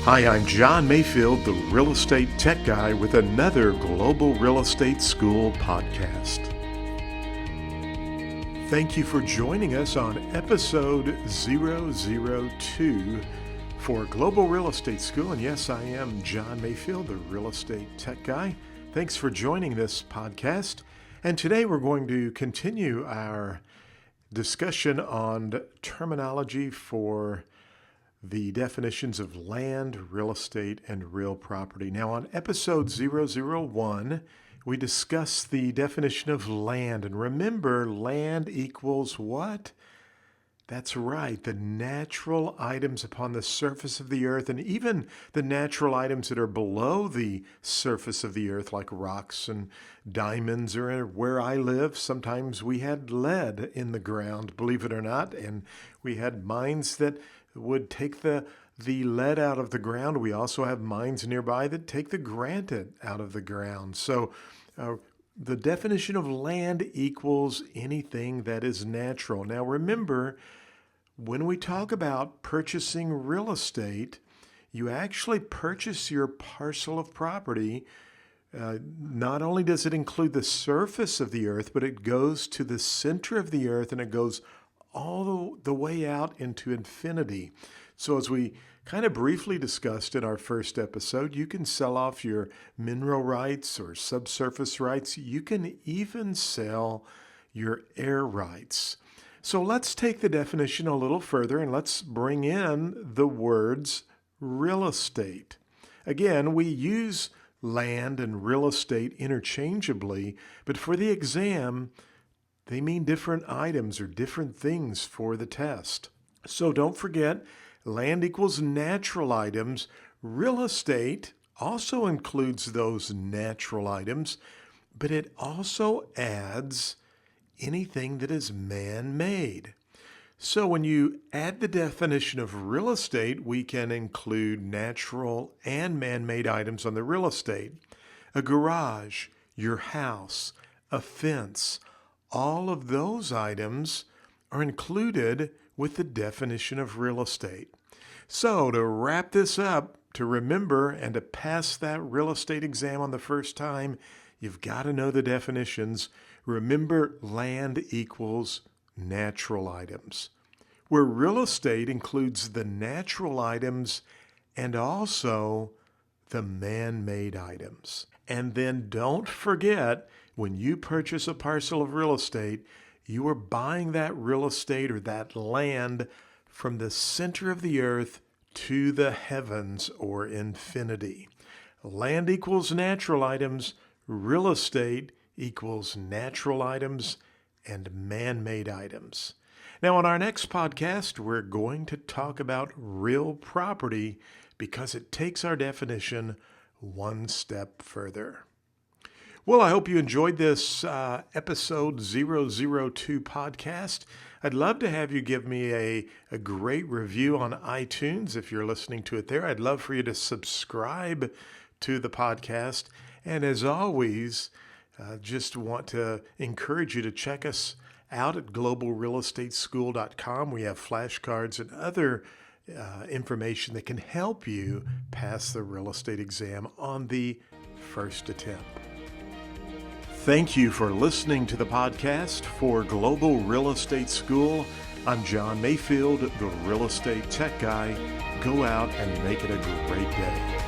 Hi, I'm John Mayfield, the Real Estate Tech Guy, with another Global Real Estate School podcast. Thank you for joining us on episode 002 for Global Real Estate School. And yes, I am John Mayfield, the Real Estate Tech Guy. Thanks for joining this podcast. And today we're going to continue our discussion on terminology for the definitions of land, real estate, and real property. Now, on episode 001, we discussed the definition of land. And remember, land equals what? That's right, the natural items upon the surface of the earth, and even the natural items that are below the surface of the earth, like rocks and diamonds. Or where I live, sometimes we had lead in the ground, believe it or not, and we had mines that would take the lead out of the ground. We also have mines nearby that take the granite out of the ground. So the definition of land equals anything that is natural. Now remember, when we talk about purchasing real estate, you actually purchase your parcel of property. Not only does it include the surface of the earth, but it goes to the center of the earth and it goes all the way out into infinity. So as we kind of briefly discussed in our first episode, you can sell off your mineral rights or subsurface rights. You can even sell your air rights. So let's take the definition a little further and let's bring in the words real estate. Again, we use land and real estate interchangeably, but for the exam, they mean different items or different things for the test. So don't forget, land equals natural items. Real estate also includes those natural items, but it also adds anything that is man-made. So when you add the definition of real estate, we can include natural and man-made items on the real estate. A garage, your house, a fence, all of those items are included with the definition of real estate. So to wrap this up, to remember and to pass that real estate exam on the first time, you've got to know the definitions. Remember, land equals natural items, where real estate includes the natural items and also the man-made items. And then don't forget, when you purchase a parcel of real estate, you are buying that real estate or that land from the center of the earth to the heavens or infinity. Land equals natural items, real estate equals natural items and man-made items. Now, on our next podcast, we're going to talk about real property because it takes our definition one step further. Well, I hope you enjoyed this episode 002 podcast. I'd love to have you give me a great review on iTunes if you're listening to it there. I'd love for you to subscribe to the podcast. And as always, just want to encourage you to check us out at globalrealestateschool.com. We have flashcards and other information that can help you pass the real estate exam on the first attempt. Thank you for listening to the podcast for Global Real Estate School. I'm John Mayfield, the Real Estate Tech Guy. Go out and make it a great day.